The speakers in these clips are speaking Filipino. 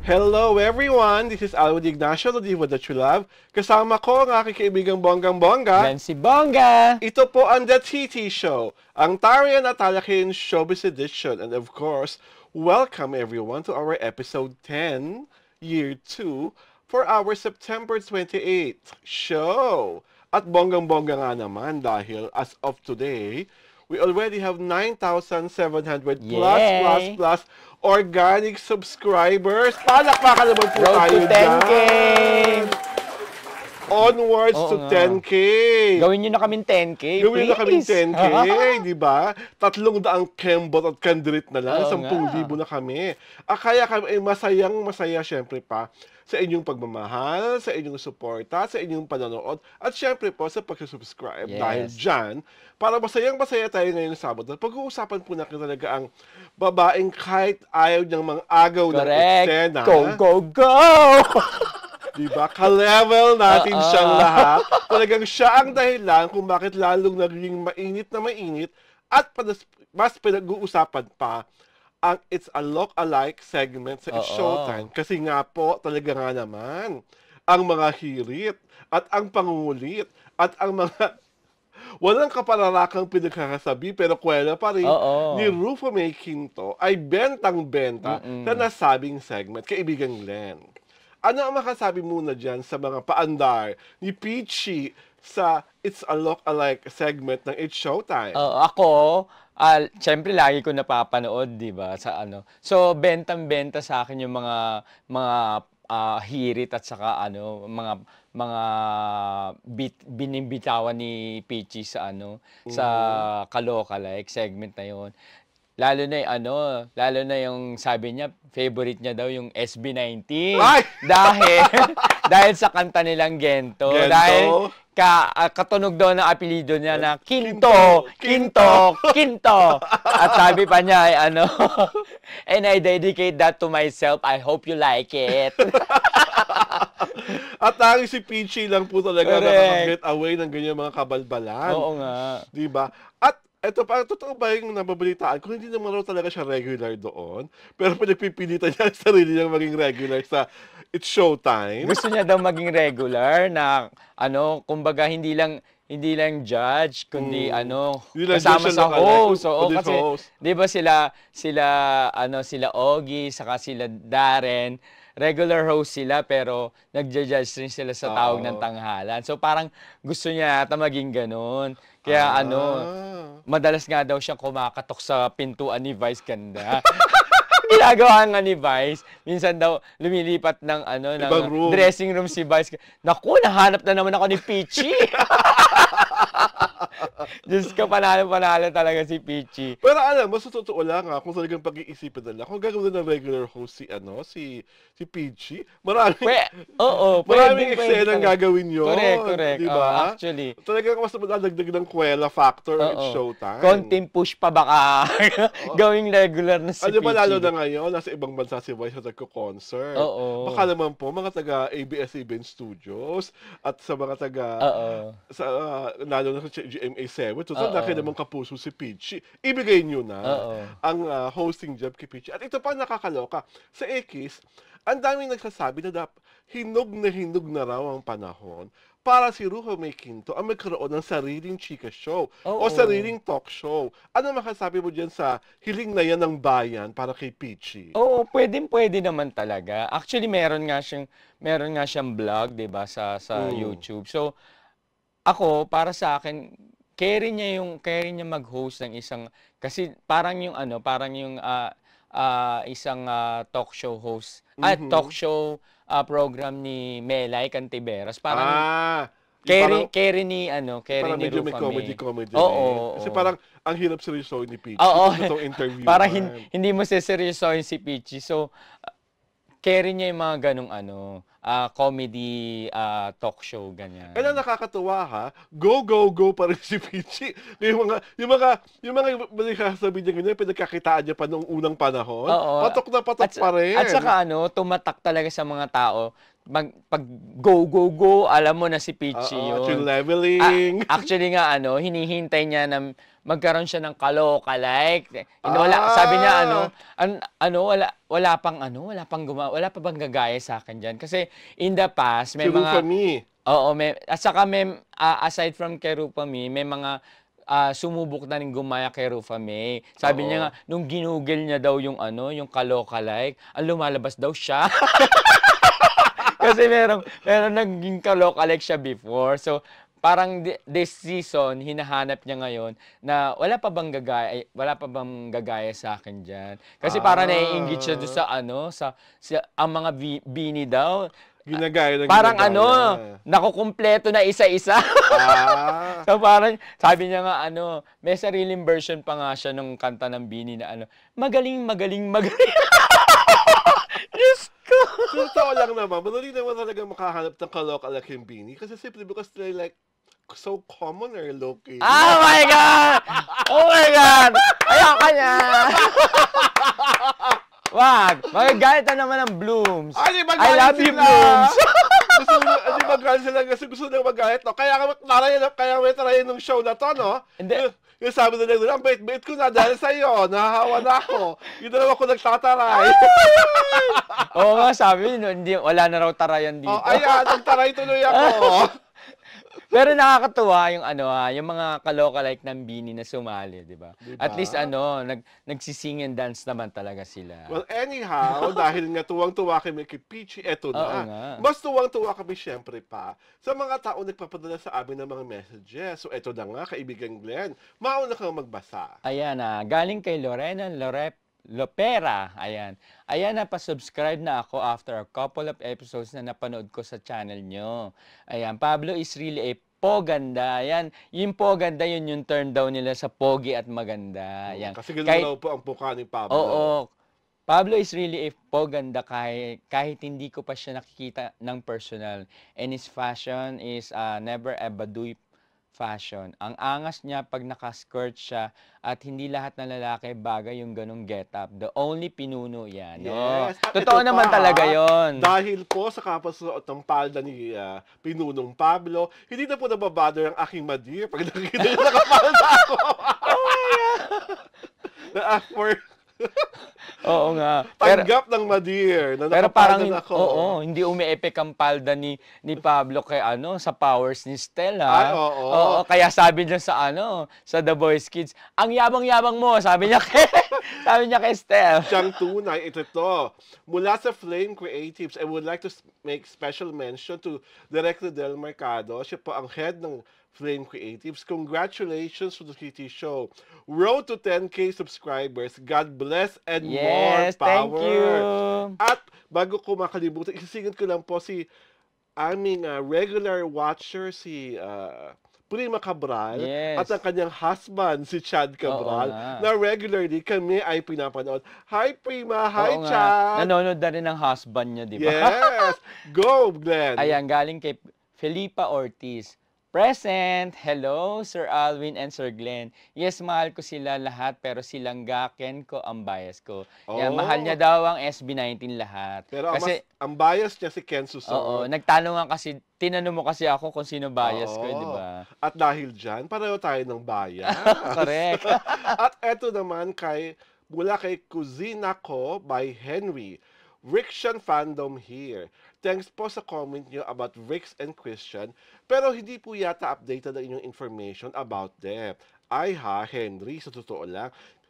Hello everyone! This is Alwin Ignacio, the Diva that you love. Kasama ko ang aking kaibigang Bonggang-Bongga. Yan si Bongga! Ito po ang The TT Show, ang Tarian at Talakin Showbiz Edition. And of course, welcome everyone to our episode 10, year 2, for our September 28th show. At Bonggang-Bongga nga naman dahil as of today, we already have 9,700 plus organic subscribers. Palakpakan naman po tayo to 10K! dyan. Onwards to 10K. Gawin nyo na kaming 10K, Gawin please. na kaming 10K, di ba? 300 kembot at kandirit na lang. 10,000 na kami. Kaya kami masaya syempre pa sa inyong pagmamahal, sa inyong suporta, sa inyong panonood, at syempre po sa pag-subscribe. Dahil dyan, para masayang-masaya tayo ngayong Sabado, pag-uusapan po natin talaga ang babaeng kahit ayaw niyang mga agaw ng eksena. Go, go, go! Diba? Ka-level natin siyang lahat. Talagang siya ang dahilan kung bakit lalong naging mainit na mainit at mas pinag-uusapan pa ang It's a Look-alike segment sa It's Showtime. Kasi nga po, talaga nga naman, ang mga hirit at ang pangungulit at ang mga walang kapararakang pinagkakasabi pero kwela pa rin ni Rufo May Quinto ay bentang-benta sa nasabing segment. Kaibigang Glenn, ano ang makasabi muna dyan sa mga paandar ni Peachy sa It's a Look-alike segment ng It's Showtime? Ako, syempre lagi ko napapanood, di ba, sa ano. So, bentang-benta sa akin yung mga hirit at saka mga binimbitawan ni Peachy sa sa ka-look-alike segment na yon. Lalo na yung sabi niya, favorite niya daw yung SB19. Ay! Dahil sa kanta nilang Gento. Dahil katunog daw ng apelido niya na Quinto. At sabi pa niya ay and I dedicate that to myself. I hope you like it. At tanging si Peachy lang po talaga nakaka-get away ng ganyan mga kabalbalan. Oo nga. Diba? At eto pa, totoo ba yung nababalitaan? Kung hindi naman raw talaga siya regular doon, pero pinagpipilitan niya ang sarili niyang maging regular sa It's Showtime. Gusto niya daw maging regular na kumbaga hindi lang judge kundi kasama sa host. Oo, kasi 'di ba sila Ogie saka sila Darren, regular host sila pero nagja-judge rin sila sa tawag ng tanghalan. So parang gusto niya ata maging ganoon. Kaya madalas nga daw siyang kumakatok sa pintuan ni Vice ganda. Ginagawa nga ni Vice, minsan daw lumilipat ng ng dressing room si Vice. Naku, nahanap na naman ako ni Peachy. Diyos ko, panalo talaga si Peachy. Pero mas totoo lang kung talagang pag-iisipin nila, kung gagawin ng regular host si Peachy, maraming eksenang gagawin yun. Correct. Diba? Actually. Talagang mas madadagdag ng kwela factor ng Showtime. Konting push pa baka gawing regular na si Peachy. Lalo na ngayon, nasa ibang bansa si Vice sa nagko-concert. Baka naman po, mga taga ABS-CBN Studios at sa mga taga lalo na sa GMA7, total laki naman kapuso si Peachy. Ibigay nyo na ang hosting job kay Peachy. At ito pa nakakaloka. Sa X, ang daming nagsasabi na hinog na raw ang panahon para si Rufo May Quinto ang magkaroon ng sariling chika show o sariling talk show. Ano makasabi mo dyan sa hiling na yan ng bayan para kay Peachy? Oo, pwede naman talaga. Actually, meron nga siyang vlog, 'di ba, sa YouTube. So, ako para sa akin, carry niya mag-host ng isang kasi parang yung isang talk show host talk show program ni Melay Cantiveros. Parang carry ni medyo may Rufa May. comedy. Kasi Oo. parang ang hirap seryosohin ni Peachy. Itong interview. Parang hindi mo seseryosohin si Peachy. So carry niya yung mga ganong comedy talk show, ganyan. Kaya nakakatuwa go pa rin si Peachy. Yung mga sabi niya ganyan, pinagkakitaan niya pa noong unang panahon. Patok na patok pa rin. At saka tumatak talaga sa mga tao. Pag go, alam mo na si Peachy yun. Actually leveling. Actually nga, hinihintay niya na magkaroon siya ng kaloka-like. Sabi niya, wala pa bang gagaya sa akin dyan. Kasi in the past, may mga... Oo, at saka aside from kay Rupami, may mga sumubok na rin gumaya kay Rufame. Sabi niya nga, nung ginugel niya daw yung kaloka-like, ang lumalabas daw siya. Kasi meron naging kaloka-like siya before. So, parang this season, hinahanap niya ngayon na wala pa bang gagaya sa akin dyan. Kasi parang naiinggit siya doon sa ang mga bini daw. Parang nakukumpleto na isa-isa. So parang, sabi niya nga may sariling version pa nga siya nung kanta ng Bini na magaling. Diyos ko! Totoo lang naman, madali naman talaga makahanap ng kaloka-like yung Bini kasi simply because they're like so common or low-key. Oh my God! Oh my God! Ayoko niya! Wag! Magagalit na naman ng Blooms. I love you, Blooms! Hindi magalit sila kasi gusto nang magalit, no? Kaya may tarayan ng show na to, no? Hindi. Yung sabi nila, ang bait-bait ko na dahil sa'yo, nahahawa na ako. Yung dalawa ko nagtataray. Oo nga, sabi, wala na raw tarayan dito. Ayan, nagtaray tuloy ako. Pero nakakatuwa yung mga kaloka-like ng Bini na sumali, di ba? Diba? At least nagsising and dance naman talaga sila. Well, anyhow, dahil nga tuwang-tuwa kami kay Peachy, eto na. Mas tuwang-tuwa kami syempre pa sa mga tao nagpapadala sa amin ng mga messages. So eto na nga, kaibigan Glenn, mauna kang magbasa. Ayan galing kay Lorena Lopera. Ayan na, pa-subscribe na ako after a couple of episodes na napanood ko sa channel nyo. Ayan, Pablo is really a poganda. Ayan, yung poganda, yun yung turn down nila sa pogi at maganda. Ayan. Kasi gano'n po ang puka ni Pablo. Oo. Pablo is really a poganda kahit hindi ko pa siya nakikita ng personal. And his fashion is never a baduy fashion. Ang angas niya pag naka-skirt siya at hindi lahat ng lalaki bagay yung ganong get-up. The only pinuno yan. Yes. Totoo naman talaga yon. Dahil po sa kapasuot ng palda ni Pinunong Pablo, hindi na po nababother ang aking madir pag nakikita niya nakapalda ako. Oh my God! Oo nga. Tanggap ng madir na pero parang ako. Hindi umi-epic ang palda ni Pablo kay sa powers ni Stella. Ay, oo. Kaya sabi niya sa The Boys Kids, ang yabang-yabang mo, sabi niya kay Stella. Siyang tunay, ito. Mula sa Flame Creatives, I would like to make special mention to Director Del Mercado. Siya po ang head ng Flame Creatives. Congratulations to the Kitty Show. Road to 10K subscribers. God bless and more power. Thank you. At bago ko makalimutan, isisingit ko lang po si aming regular watcher, si Prima Cabral, at ang kanyang husband, si Chad Cabral, na regularly kami ay pinapanood. Hi Prima! Hi Chad! Nanonood na rin ang husband niya, di ba? Yes! Go, Glenn! Ayan, galing kay Felipa Ortiz. Present! Hello, Sir Alwin and Sir Glenn. Yes, mahal ko sila lahat, pero silang Ken ko ang bias ko. Yan, mahal niya daw ang SB19 lahat. Pero ang bias niya si Ken Suson. Oo, nagtanong nga kasi, tinanong mo kasi ako kung sino bias ko, di ba? At dahil dyan, pareho tayo ng bias. Correct. At eto naman mula kay Kuzina Ko by Henry. Rixian fandom here. Thanks po sa comment nyo about Rix and Christian, pero hindi po yata updated ang inyong information about them. Ay Henry, sa totoo lang,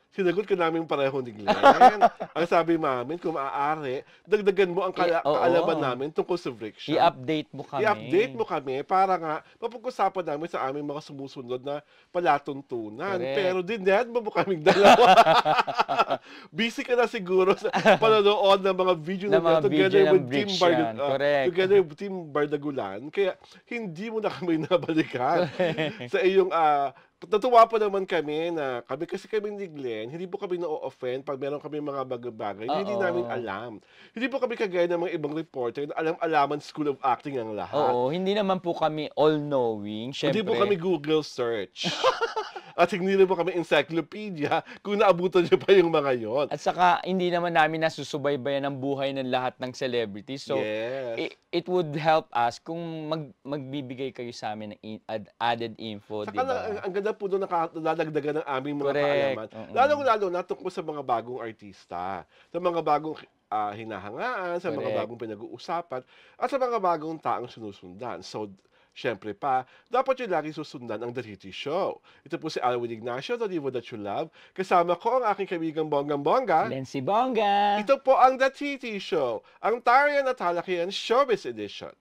sinagot ka namin pareho ni Glenn. Ang sabi namin, kung maaari, dagdagan mo ang kaalaman namin tungkol sa Rixian. I-update mo kami. I-update mo kami para nga mapag-usapan namin sa aming mga sumusunod na palatuntunan. Correct. Pero dined mo kaming dalawa. Busy ka na siguro sa panonood ng mga video na together with Team Bardagulan. Kaya hindi mo na kami nabalikan sa iyong natuwa pa naman kami na kami ni Glenn, hindi po kami na-offend pag meron kami mga bagay-bagay. Hindi namin alam. Hindi po kami kagaya ng mga ibang reporter na alam-alaman School of Acting ang lahat. Oo, hindi naman po kami all-knowing. Syempre. Hindi po kami Google search. At hindi rin po kami encyclopedia kung naabutan niyo pa yung mga yon. At saka, hindi naman namin nasusubaybayan ang buhay ng lahat ng celebrities. So, yes. it would help us kung magbibigay kayo sa amin ng added info, Saka diba? ang ganda po doon nakadagdagan ng aming mga kaalaman. Lalong-lalo na tungkol sa mga bagong artista, sa mga bagong hinahangaan, sa mga bagong pinag-uusapan, at sa mga bagong taong sinusundan. So, syempre pa, dapat yung lagi susundan ang The Titi Show. Ito po si Alwin Ignacio, the Divo that you love. Kasama ko ang aking kaibigang Bonggang-Bongga. Lency Bongga. Ito po ang The Titi Show, ang Tarian at Halakian Showbiz Edition.